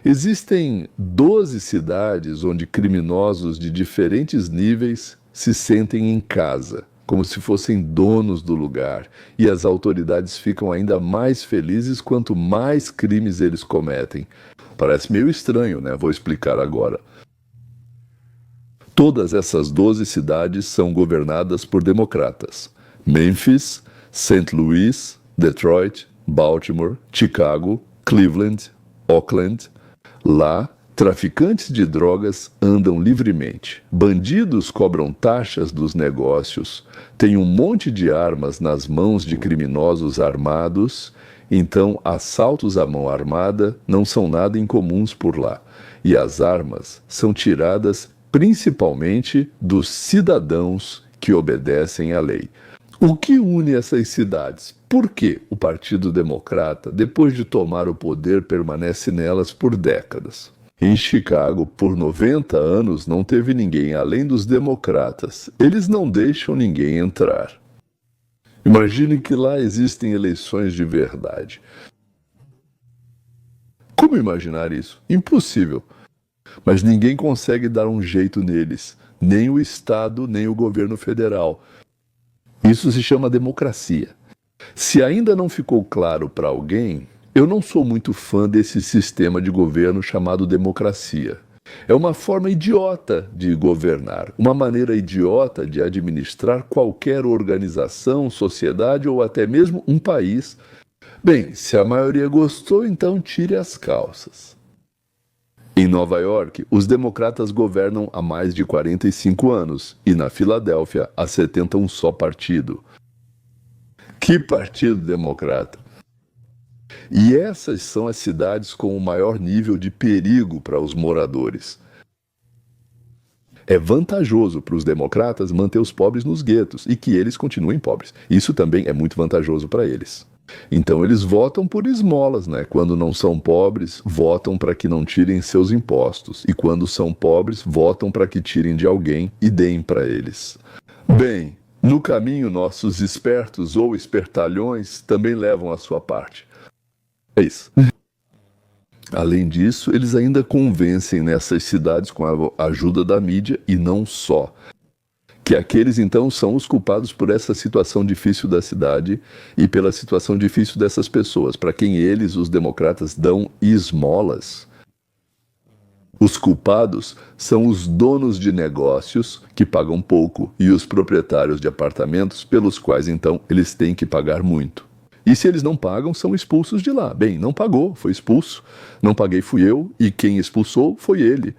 Existem 12 cidades onde criminosos de diferentes níveis se sentem em casa, como se fossem donos do lugar, e as autoridades ficam ainda mais felizes quanto mais crimes eles cometem. Parece meio estranho, né? Vou explicar agora. Todas essas 12 cidades são governadas por democratas: Memphis, St. Louis, Detroit, Baltimore, Chicago, Cleveland, Oakland. Lá, traficantes de drogas andam livremente. Bandidos cobram taxas dos negócios. Tem um monte de armas nas mãos de criminosos armados. Então, assaltos à mão armada não são nada incomuns por lá. E as armas são tiradas principalmente dos cidadãos que obedecem à lei. O que une essas cidades? Por que o Partido Democrata, depois de tomar o poder, permanece nelas por décadas? Em Chicago, por 90 anos, não teve ninguém além dos democratas. Eles não deixam ninguém entrar. Imagine que lá existem eleições de verdade. Como imaginar isso? Impossível. Mas ninguém consegue dar um jeito neles, nem o Estado, nem o governo federal. Isso se chama democracia. Se ainda não ficou claro para alguém, eu não sou muito fã desse sistema de governo chamado democracia. É uma forma idiota de governar, uma maneira idiota de administrar qualquer organização, sociedade ou até mesmo um país. Bem, se a maioria gostou, então tire as calças. Em Nova York, os democratas governam há mais de 45 anos e na Filadélfia há 70 um só partido. Que partido democrata! E essas são as cidades com o maior nível de perigo para os moradores. É vantajoso para os democratas manter os pobres nos guetos e que eles continuem pobres. Isso também é muito vantajoso para eles. Então eles votam por esmolas, né? Quando não são pobres, votam para que não tirem seus impostos. E quando são pobres, votam para que tirem de alguém e deem para eles. Bem, no caminho nossos espertos ou espertalhões também levam a sua parte. É isso. Além disso, eles ainda convencem nessas cidades com a ajuda da mídia e não só. Que aqueles, então, são os culpados por essa situação difícil da cidade e pela situação difícil dessas pessoas, para quem eles, os democratas, dão esmolas. Os culpados são os donos de negócios, que pagam pouco, e os proprietários de apartamentos, pelos quais, então, eles têm que pagar muito. E se eles não pagam, são expulsos de lá. Bem, não pagou, foi expulso. Não paguei, fui eu, e quem expulsou foi ele.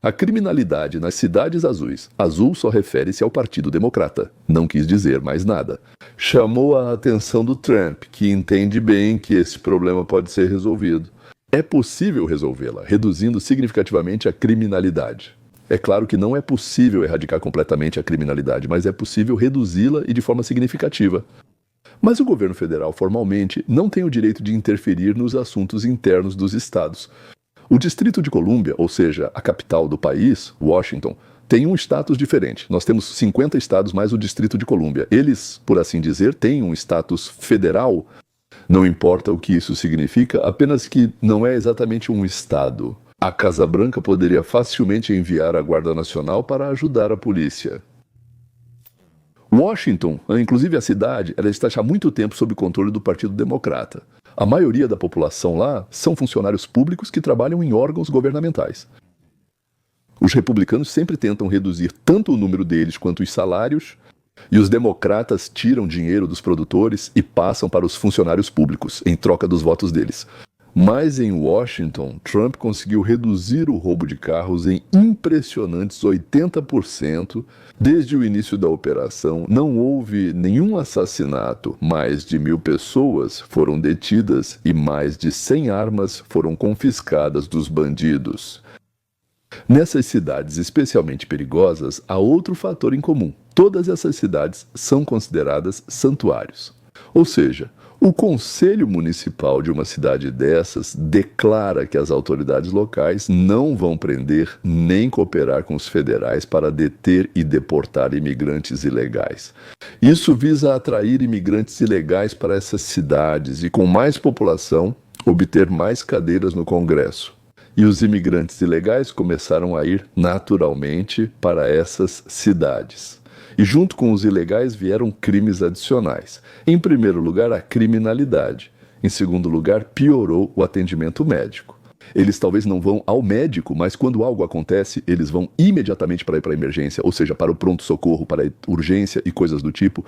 A criminalidade nas cidades azuis. Azul só refere-se ao Partido Democrata. Não quis dizer mais nada. Chamou a atenção do Trump, que entende bem que esse problema pode ser resolvido. É possível resolvê-la, reduzindo significativamente a criminalidade. É claro que não é possível erradicar completamente a criminalidade, mas é possível reduzi-la e de forma significativa. Mas o governo federal, formalmente, não tem o direito de interferir nos assuntos internos dos estados. O Distrito de Colômbia, ou seja, a capital do país, Washington, tem um status diferente. Nós temos 50 estados mais o Distrito de Colômbia. Eles, por assim dizer, têm um status federal. Não importa o que isso significa, apenas que não é exatamente um estado. A Casa Branca poderia facilmente enviar a Guarda Nacional para ajudar a polícia. Washington, inclusive a cidade, ela está há muito tempo sob controle do Partido Democrata. A maioria da população lá são funcionários públicos que trabalham em órgãos governamentais. Os republicanos sempre tentam reduzir tanto o número deles quanto os salários, e os democratas tiram dinheiro dos produtores e passam para os funcionários públicos, em troca dos votos deles. Mas em Washington, Trump conseguiu reduzir o roubo de carros em impressionantes 80%. Desde o início da operação, não houve nenhum assassinato. Mais de 1.000 pessoas foram detidas e mais de 100 armas foram confiscadas dos bandidos. Nessas cidades especialmente perigosas, há outro fator em comum. Todas essas cidades são consideradas santuários. Ou seja, o Conselho Municipal de uma cidade dessas declara que as autoridades locais não vão prender nem cooperar com os federais para deter e deportar imigrantes ilegais. Isso visa atrair imigrantes ilegais para essas cidades e, com mais população, obter mais cadeiras no Congresso. E os imigrantes ilegais começaram a ir naturalmente para essas cidades. E junto com os ilegais vieram crimes adicionais. Em primeiro lugar, a criminalidade. Em segundo lugar, piorou o atendimento médico. Eles talvez não vão ao médico, mas quando algo acontece, eles vão imediatamente para ir para a emergência, ou seja, para o pronto-socorro, para a urgência e coisas do tipo.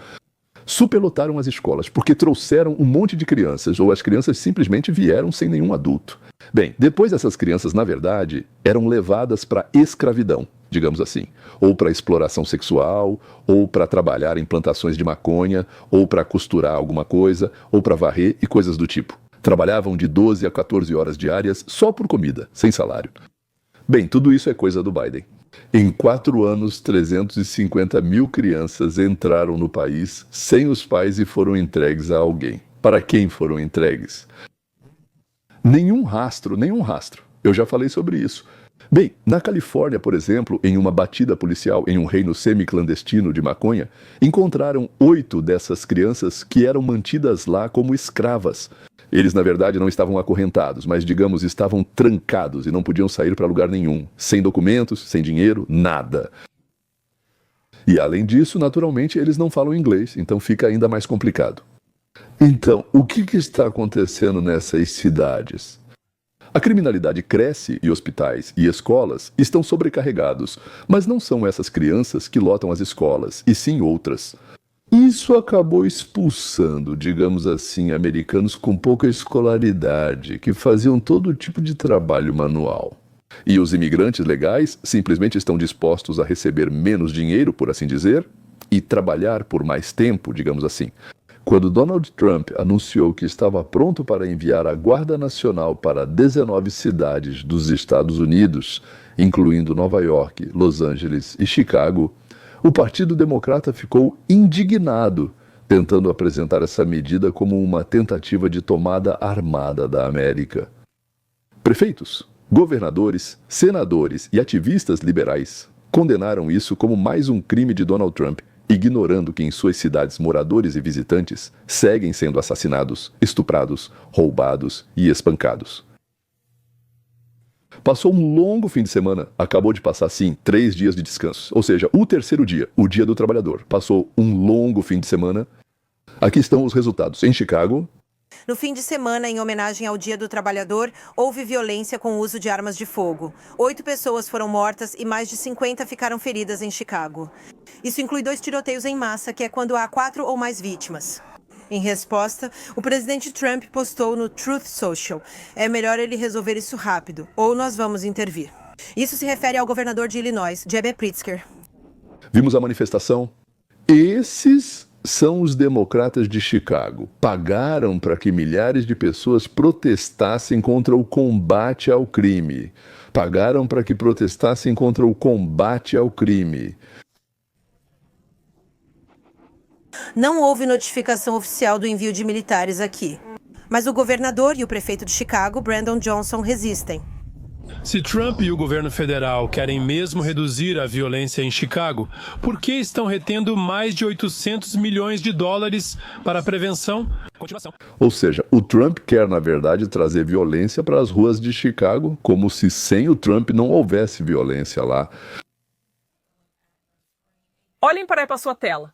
Superlotaram as escolas, porque trouxeram um monte de crianças, ou as crianças simplesmente vieram sem nenhum adulto. Bem, depois essas crianças, na verdade, eram levadas para escravidão, digamos assim, ou para exploração sexual, ou para trabalhar em plantações de maconha, ou para costurar alguma coisa, ou para varrer e coisas do tipo. Trabalhavam de 12 a 14 horas diárias só por comida, sem salário. Bem, tudo isso é coisa do Biden. Em 4 anos, 350 mil crianças entraram no país sem os pais e foram entregues a alguém. Para quem foram entregues? Nenhum rastro. Eu já falei sobre isso. Bem, na Califórnia, por exemplo, em uma batida policial em um reino semi-clandestino de maconha, encontraram 8 dessas crianças que eram mantidas lá como escravas. Eles, na verdade, não estavam acorrentados, mas, digamos, estavam trancados e não podiam sair para lugar nenhum. Sem documentos, sem dinheiro, nada. E, além disso, naturalmente, eles não falam inglês, então fica ainda mais complicado. Então, o que está acontecendo nessas cidades? A criminalidade cresce e hospitais e escolas estão sobrecarregados, mas não são essas crianças que lotam as escolas, e sim outras. Isso acabou expulsando, digamos assim, americanos com pouca escolaridade, que faziam todo tipo de trabalho manual. E os imigrantes legais simplesmente estão dispostos a receber menos dinheiro, por assim dizer, e trabalhar por mais tempo, digamos assim. Quando Donald Trump anunciou que estava pronto para enviar a Guarda Nacional para 19 cidades dos Estados Unidos, incluindo Nova York, Los Angeles e Chicago, o Partido Democrata ficou indignado, tentando apresentar essa medida como uma tentativa de tomada armada da América. Prefeitos, governadores, senadores e ativistas liberais condenaram isso como mais um crime de Donald Trump, ignorando que em suas cidades moradores e visitantes seguem sendo assassinados, estuprados, roubados e espancados. Passou um longo fim de semana, acabou de passar, sim, 3 dias de descanso. Ou seja, o terceiro dia, o Dia do Trabalhador. Passou um longo fim de semana. Aqui estão os resultados. Em Chicago... No fim de semana, em homenagem ao Dia do Trabalhador, houve violência com o uso de armas de fogo. 8 pessoas foram mortas e mais de 50 ficaram feridas em Chicago. Isso inclui 2 tiroteios em massa, que é quando há 4 ou mais vítimas. Em resposta, o presidente Trump postou no Truth Social: é melhor ele resolver isso rápido, ou nós vamos intervir. Isso se refere ao governador de Illinois, J.B. Pritzker. Vimos a manifestação? Esses são os democratas de Chicago. Pagaram para que milhares de pessoas protestassem contra o combate ao crime. Pagaram para que protestassem contra o combate ao crime. Não houve notificação oficial do envio de militares aqui. Mas o governador e o prefeito de Chicago, Brandon Johnson, resistem. Se Trump e o governo federal querem mesmo reduzir a violência em Chicago, por que estão retendo mais de 800 milhões de dólares para a prevenção? Continuação. Ou seja, o Trump quer, na verdade, trazer violência para as ruas de Chicago, como se sem o Trump não houvesse violência lá. Olhem para a sua tela.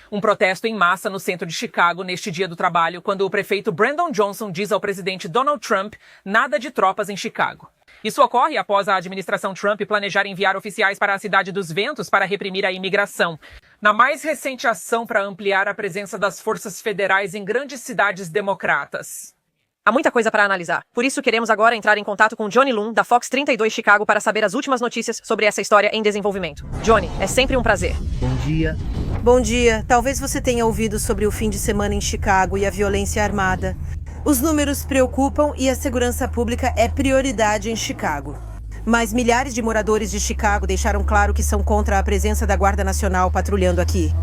Um protesto em massa no centro de Chicago neste Dia do Trabalho, quando o prefeito Brandon Johnson diz ao presidente Donald Trump nada de tropas em Chicago. Isso ocorre após a administração Trump planejar enviar oficiais para a Cidade dos Ventos para reprimir a imigração. Na mais recente ação para ampliar a presença das forças federais em grandes cidades democratas. Há muita coisa para analisar. Por isso, queremos agora entrar em contato com Johnny Lum, da Fox 32 Chicago, para saber as últimas notícias sobre essa história em desenvolvimento. Johnny, é sempre um prazer. Bom dia. Bom dia. Talvez você tenha ouvido sobre o fim de semana em Chicago e a violência armada. Os números preocupam e a segurança pública é prioridade em Chicago. Mas milhares de moradores de Chicago deixaram claro que são contra a presença da Guarda Nacional patrulhando aqui.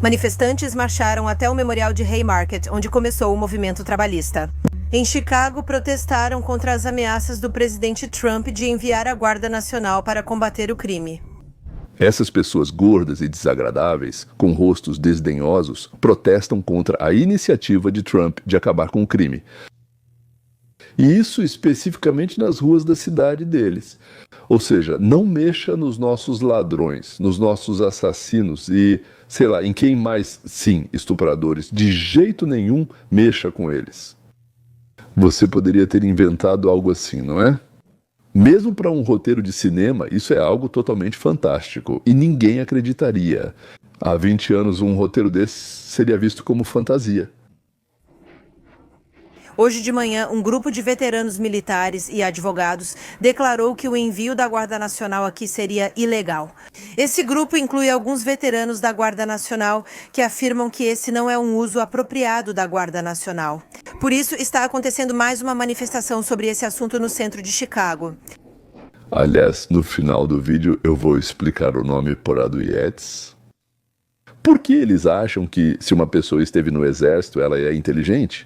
Manifestantes marcharam até o Memorial de Haymarket, onde começou o movimento trabalhista. Em Chicago, protestaram contra as ameaças do presidente Trump de enviar a Guarda Nacional para combater o crime. Essas pessoas gordas e desagradáveis, com rostos desdenhosos, protestam contra a iniciativa de Trump de acabar com o crime. E isso especificamente nas ruas da cidade deles. Ou seja, não mexa nos nossos ladrões, nos nossos assassinos e, sei lá, em quem mais, sim, estupradores. De jeito nenhum, mexa com eles. Você poderia ter inventado algo assim, não é? Mesmo para um roteiro de cinema, isso é algo totalmente fantástico. E ninguém acreditaria. Há 20 anos, um roteiro desse seria visto como fantasia. Hoje de manhã, um grupo de veteranos militares e advogados declarou que o envio da Guarda Nacional aqui seria ilegal. Esse grupo inclui alguns veteranos da Guarda Nacional que afirmam que esse não é um uso apropriado da Guarda Nacional. Por isso, está acontecendo mais uma manifestação sobre esse assunto no centro de Chicago. Aliás, no final do vídeo eu vou explicar o nome Poraduietes. Por que eles acham que se uma pessoa esteve no exército, ela é inteligente?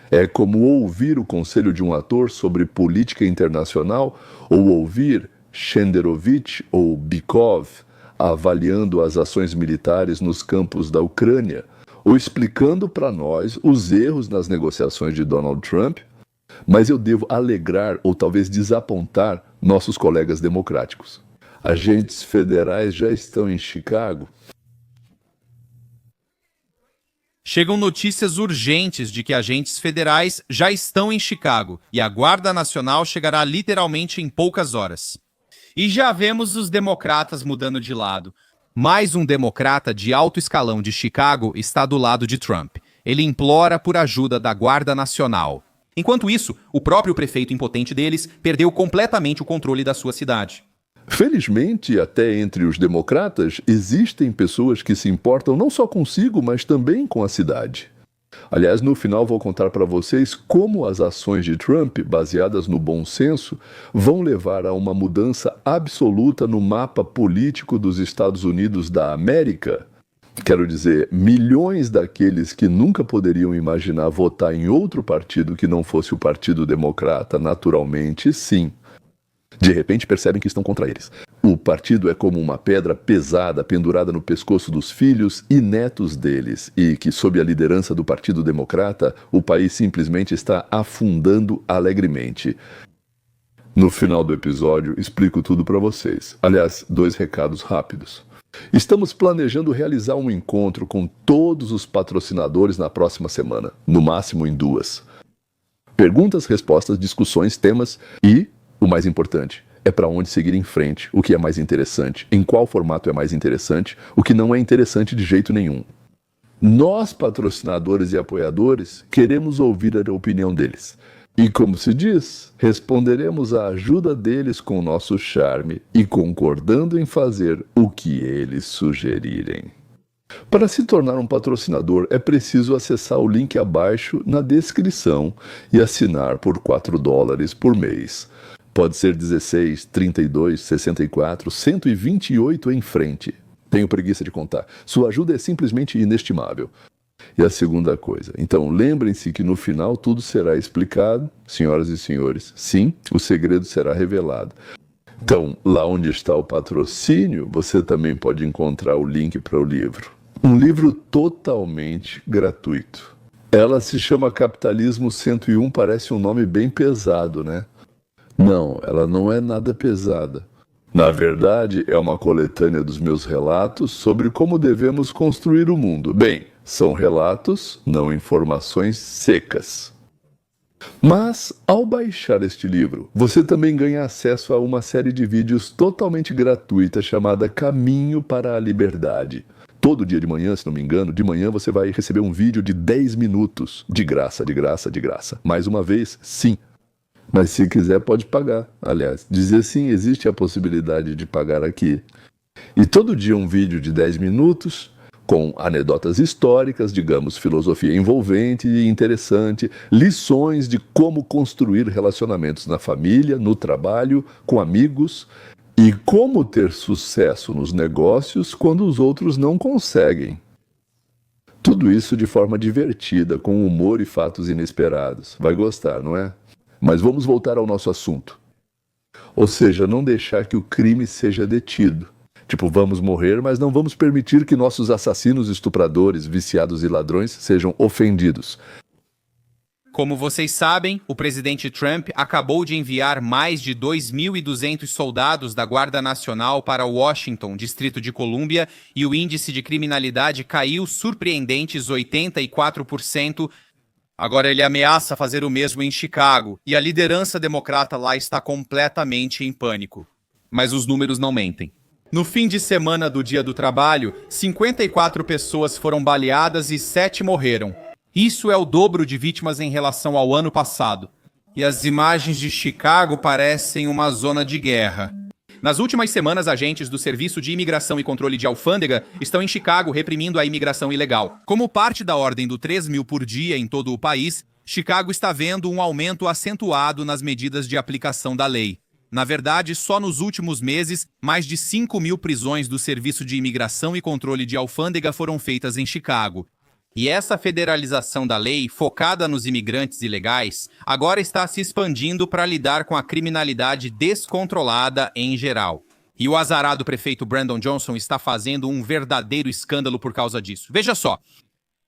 É como ouvir o conselho de um ator sobre política internacional ou ouvir Shenderovich ou Bykov avaliando as ações militares nos campos da Ucrânia ou explicando para nós os erros nas negociações de Donald Trump. Mas eu devo alegrar ou talvez desapontar nossos colegas democráticos. Agentes federais já estão em Chicago. Chegam notícias urgentes de que agentes federais já estão em Chicago e a Guarda Nacional chegará literalmente em poucas horas. E já vemos os democratas mudando de lado. Mais um democrata de alto escalão de Chicago está do lado de Trump. Ele implora por ajuda da Guarda Nacional. Enquanto isso, o próprio prefeito impotente deles perdeu completamente o controle da sua cidade. Felizmente, até entre os democratas, existem pessoas que se importam não só consigo, mas também com a cidade. Aliás, no final vou contar para vocês como as ações de Trump, baseadas no bom senso, vão levar a uma mudança absoluta no mapa político dos Estados Unidos da América. Quero dizer, milhões daqueles que nunca poderiam imaginar votar em outro partido que não fosse o Partido Democrata, naturalmente, sim. De repente percebem que estão contra eles. O partido é como uma pedra pesada pendurada no pescoço dos filhos e netos deles, e que, sob a liderança do Partido Democrata, o país simplesmente está afundando alegremente. No final do episódio, explico tudo para vocês. Aliás, 2 recados rápidos. Estamos planejando realizar um encontro com todos os patrocinadores na próxima semana, no máximo em 2. Perguntas, respostas, discussões, temas e, o mais importante, é para onde seguir em frente, o que é mais interessante, em qual formato é mais interessante, o que não é interessante de jeito nenhum. Nós, patrocinadores e apoiadores, queremos ouvir a opinião deles. E como se diz, responderemos à ajuda deles com o nosso charme e concordando em fazer o que eles sugerirem. Para se tornar um patrocinador, é preciso acessar o link abaixo na descrição e assinar por $4 por mês. Pode ser 16, 32, 64, 128 em frente. Tenho preguiça de contar. Sua ajuda é simplesmente inestimável. E a segunda coisa, então lembrem-se que no final tudo será explicado, senhoras e senhores. Sim, o segredo será revelado. Então, lá onde está o patrocínio, você também pode encontrar o link para o livro. Um livro totalmente gratuito. Ela se chama Capitalismo 101, parece um nome bem pesado, né? Não, ela não é nada pesada. Na verdade, é uma coletânea dos meus relatos sobre como devemos construir o mundo. Bem, são relatos, não informações secas. Mas, ao baixar este livro, você também ganha acesso a uma série de vídeos totalmente gratuita chamada Caminho para a Liberdade. Todo dia de manhã, se não me engano, de manhã você vai receber um vídeo de 10 minutos. De graça, de graça, de graça. Mais uma vez, sim. Mas se quiser pode pagar. Aliás, dizer sim, existe a possibilidade de pagar aqui. E todo dia um vídeo de 10 minutos, com anedotas históricas, digamos, filosofia envolvente e interessante, lições de como construir relacionamentos na família, no trabalho, com amigos, e como ter sucesso nos negócios quando os outros não conseguem. Tudo isso de forma divertida, com humor e fatos inesperados. Vai gostar, não é? Mas vamos voltar ao nosso assunto. Ou seja, não deixar que o crime seja detido. Tipo, vamos morrer, mas não vamos permitir que nossos assassinos, estupradores, viciados e ladrões sejam ofendidos. Como vocês sabem, o presidente Trump acabou de enviar mais de 2.200 soldados da Guarda Nacional para Washington, Distrito de Colômbia, e o índice de criminalidade caiu surpreendentes 84%. Agora ele ameaça fazer o mesmo em Chicago, e a liderança democrata lá está completamente em pânico. Mas os números não mentem. No fim de semana do Dia do Trabalho, 54 pessoas foram baleadas e 7 morreram. Isso é o dobro de vítimas em relação ao ano passado. E as imagens de Chicago parecem uma zona de guerra. Nas últimas semanas, agentes do Serviço de Imigração e Controle de Alfândega estão em Chicago reprimindo a imigração ilegal. Como parte da ordem do 3.000 por dia em todo o país, Chicago está vendo um aumento acentuado nas medidas de aplicação da lei. Na verdade, só nos últimos meses, mais de 5.000 prisões do Serviço de Imigração e Controle de Alfândega foram feitas em Chicago. E essa federalização da lei, focada nos imigrantes ilegais, agora está se expandindo para lidar com a criminalidade descontrolada em geral. E o azarado prefeito Brandon Johnson está fazendo um verdadeiro escândalo por causa disso. Veja só.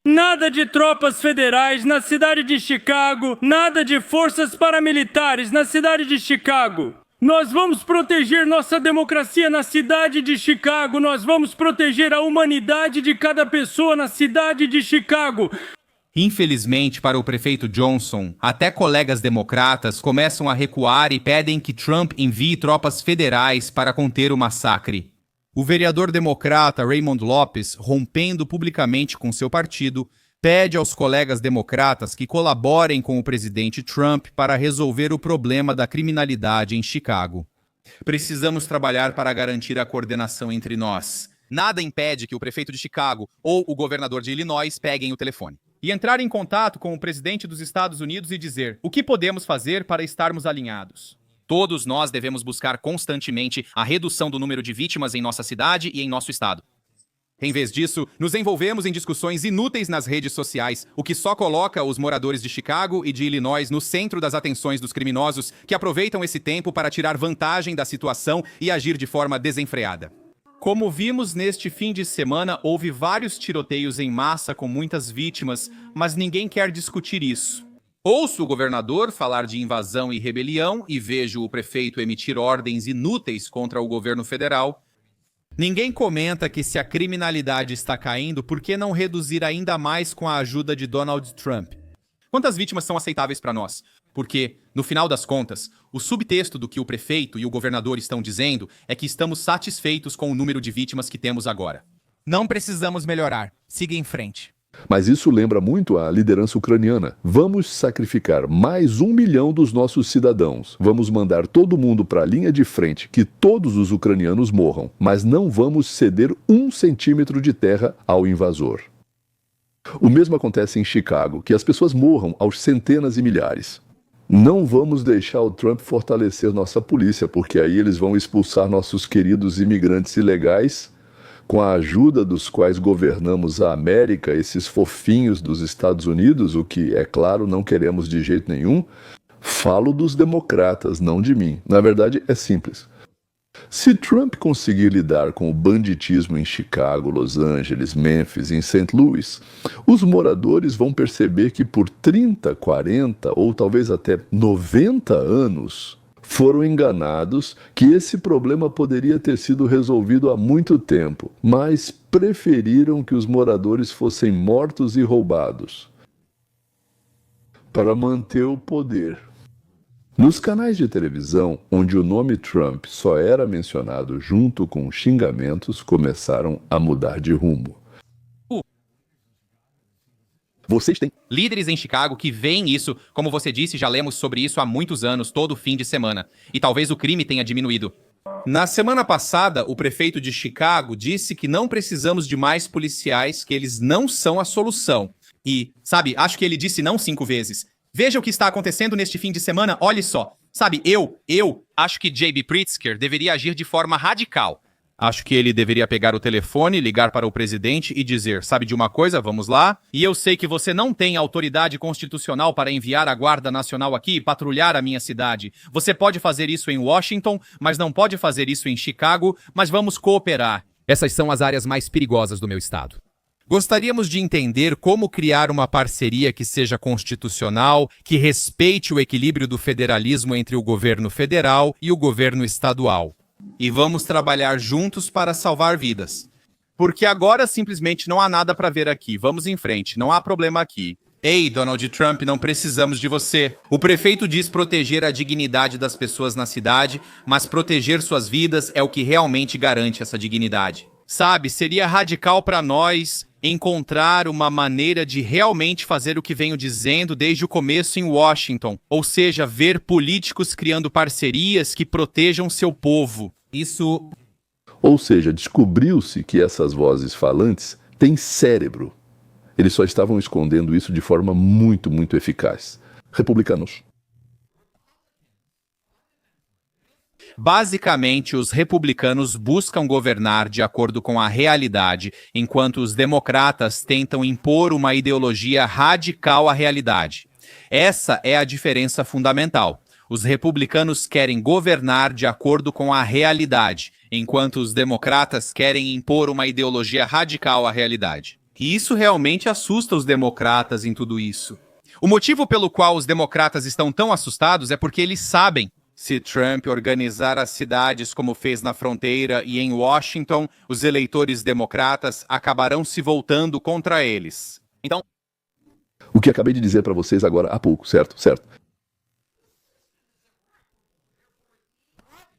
Nada de tropas federais na cidade de Chicago, nada de forças paramilitares na cidade de Chicago. Nós vamos proteger nossa democracia na cidade de Chicago. Nós vamos proteger a humanidade de cada pessoa na cidade de Chicago. Infelizmente, para o prefeito Johnson, até colegas democratas começam a recuar e pedem que Trump envie tropas federais para conter o massacre. O vereador democrata Raymond Lopes, rompendo publicamente com seu partido, pede aos colegas democratas que colaborem com o presidente Trump para resolver o problema da criminalidade em Chicago. Precisamos trabalhar para garantir a coordenação entre nós. Nada impede que o prefeito de Chicago ou o governador de Illinois peguem o telefone e entrar em contato com o presidente dos Estados Unidos e dizer o que podemos fazer para estarmos alinhados. Todos nós devemos buscar constantemente a redução do número de vítimas em nossa cidade e em nosso estado. Em vez disso, nos envolvemos em discussões inúteis nas redes sociais, o que só coloca os moradores de Chicago e de Illinois no centro das atenções dos criminosos que aproveitam esse tempo para tirar vantagem da situação e agir de forma desenfreada. Como vimos neste fim de semana, houve vários tiroteios em massa com muitas vítimas, mas ninguém quer discutir isso. Ouço o governador falar de invasão e rebelião e vejo o prefeito emitir ordens inúteis contra o governo federal. Ninguém comenta que se a criminalidade está caindo, por que não reduzir ainda mais com a ajuda de Donald Trump? Quantas vítimas são aceitáveis para nós? Porque, no final das contas, o subtexto do que o prefeito e o governador estão dizendo é que estamos satisfeitos com o número de vítimas que temos agora. Não precisamos melhorar. Siga em frente. Mas isso lembra muito a liderança ucraniana. Vamos sacrificar mais 1 milhão dos nossos cidadãos. Vamos mandar todo mundo para a linha de frente, que todos os ucranianos morram. Mas não vamos ceder 1 centímetro de terra ao invasor. O mesmo acontece em Chicago, que as pessoas morram aos centenas e milhares. Não vamos deixar o Trump fortalecer nossa polícia, porque aí eles vão expulsar nossos queridos imigrantes ilegais, com a ajuda dos quais governamos a América, esses fofinhos dos Estados Unidos, o que, é claro, não queremos de jeito nenhum. Falo dos democratas, não de mim. Na verdade, é simples. Se Trump conseguir lidar com o banditismo em Chicago, Los Angeles, Memphis e em St. Louis, os moradores vão perceber que por 30, 40 ou talvez até 90 anos foram enganados, que esse problema poderia ter sido resolvido há muito tempo, mas preferiram que os moradores fossem mortos e roubados para manter o poder. Nos canais de televisão, onde o nome Trump só era mencionado junto com xingamentos, começaram a mudar de rumo. Vocês têm líderes em Chicago que veem isso, como você disse, já lemos sobre isso há muitos anos, todo fim de semana. E talvez o crime tenha diminuído. Na semana passada, o prefeito de Chicago disse que não precisamos de mais policiais, que eles não são a solução. E, sabe, acho que ele disse não 5 vezes. Veja o que está acontecendo neste fim de semana, olhe só. Sabe, eu acho que J.B. Pritzker deveria agir de forma radical. Acho que ele deveria pegar o telefone, ligar para o presidente e dizer, sabe de uma coisa, vamos lá? E eu sei que você não tem autoridade constitucional para enviar a Guarda Nacional aqui e patrulhar a minha cidade. Você pode fazer isso em Washington, mas não pode fazer isso em Chicago, mas vamos cooperar. Essas são as áreas mais perigosas do meu estado. Gostaríamos de entender como criar uma parceria que seja constitucional, que respeite o equilíbrio do federalismo entre o governo federal e o governo estadual. E vamos trabalhar juntos para salvar vidas. Porque agora simplesmente não há nada para ver aqui. Vamos em frente, não há problema aqui. Ei, Donald Trump, não precisamos de você. O prefeito diz proteger a dignidade das pessoas na cidade, mas proteger suas vidas é o que realmente garante essa dignidade. Sabe, seria radical para nós encontrar uma maneira de realmente fazer o que venho dizendo desde o começo em Washington, ou seja, ver políticos criando parcerias que protejam seu povo. Isso... Ou seja, descobriu-se que essas vozes falantes têm cérebro. Eles só estavam escondendo isso de forma muito, muito eficaz. Republicanos. Basicamente, os republicanos buscam governar de acordo com a realidade, enquanto os democratas tentam impor uma ideologia radical à realidade. Essa é a diferença fundamental. Os republicanos querem governar de acordo com a realidade, enquanto os democratas querem impor uma ideologia radical à realidade. E isso realmente assusta os democratas em tudo isso. O motivo pelo qual os democratas estão tão assustados é porque eles sabem: se Trump organizar as cidades como fez na fronteira e em Washington, os eleitores democratas acabarão se voltando contra eles. Então, o que acabei de dizer para vocês agora há pouco, certo?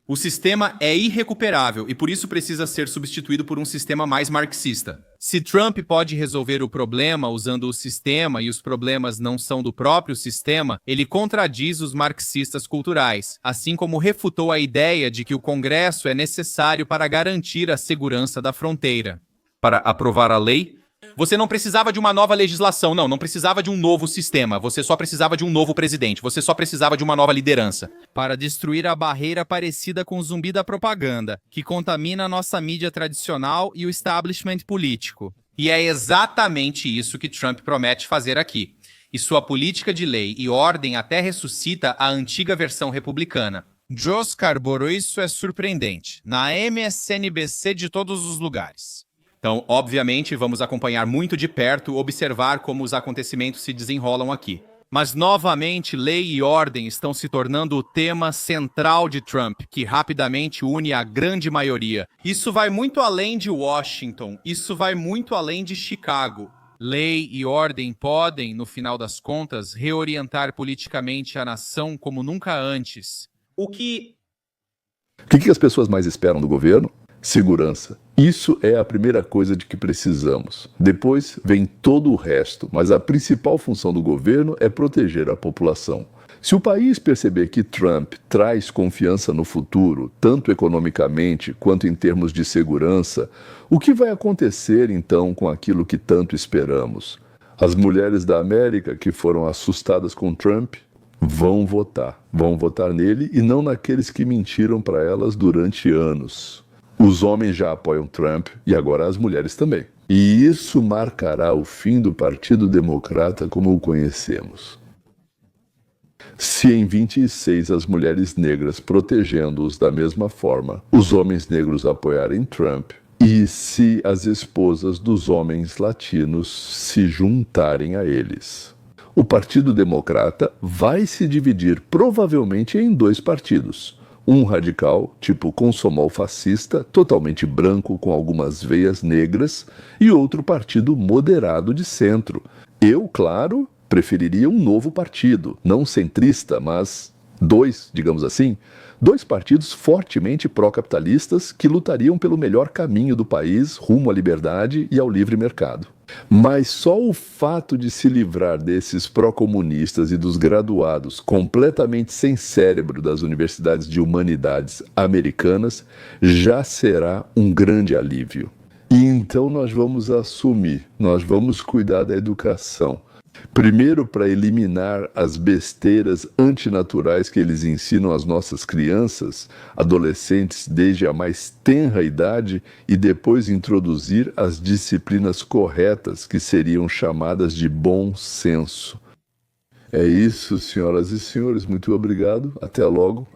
O sistema é irrecuperável e por isso precisa ser substituído por um sistema mais marxista. Se Trump pode resolver o problema usando o sistema e os problemas não são do próprio sistema, ele contradiz os marxistas culturais, assim como refutou a ideia de que o Congresso é necessário para garantir a segurança da fronteira. Para aprovar a lei, você não precisava de uma nova legislação, não precisava de um novo sistema, você só precisava de um novo presidente, você só precisava de uma nova liderança. Para destruir a barreira parecida com o zumbi da propaganda, que contamina a nossa mídia tradicional e o establishment político. E é exatamente isso que Trump promete fazer aqui. E sua política de lei e ordem até ressuscita a antiga versão republicana. Joe Scarborough, isso é surpreendente. Na MSNBC de todos os lugares. Então, obviamente, vamos acompanhar muito de perto, observar como os acontecimentos se desenrolam aqui. Mas, novamente, lei e ordem estão se tornando o tema central de Trump, que rapidamente une a grande maioria. Isso vai muito além de Washington, isso vai muito além de Chicago. Lei e ordem podem, no final das contas, reorientar politicamente a nação como nunca antes. O que as pessoas mais esperam do governo? Segurança. Isso é a primeira coisa de que precisamos. Depois vem todo o resto, mas a principal função do governo é proteger a população. Se o país perceber que Trump traz confiança no futuro, tanto economicamente quanto em termos de segurança, o que vai acontecer então com aquilo que tanto esperamos? As mulheres da América que foram assustadas com Trump vão votar nele e não naqueles que mentiram para elas durante anos. Os homens já apoiam Trump e agora as mulheres também. E isso marcará o fim do Partido Democrata como o conhecemos. Se em 26 as mulheres negras protegendo-os da mesma forma, os homens negros apoiarem Trump, e se as esposas dos homens latinos se juntarem a eles. O Partido Democrata vai se dividir provavelmente em dois partidos. Um radical, tipo Komsomol fascista, totalmente branco com algumas veias negras, e outro partido moderado de centro. Eu, claro, preferiria um novo partido, não centrista, mas digamos assim, dois partidos fortemente pró-capitalistas que lutariam pelo melhor caminho do país rumo à liberdade e ao livre mercado. Mas só o fato de se livrar desses pró-comunistas e dos graduados completamente sem cérebro das universidades de humanidades americanas já será um grande alívio. E então nós vamos vamos cuidar da educação. Primeiro, para eliminar as besteiras antinaturais que eles ensinam às nossas crianças, adolescentes desde a mais tenra idade, e depois introduzir as disciplinas corretas que seriam chamadas de bom senso. É isso, senhoras e senhores. Muito obrigado. Até logo.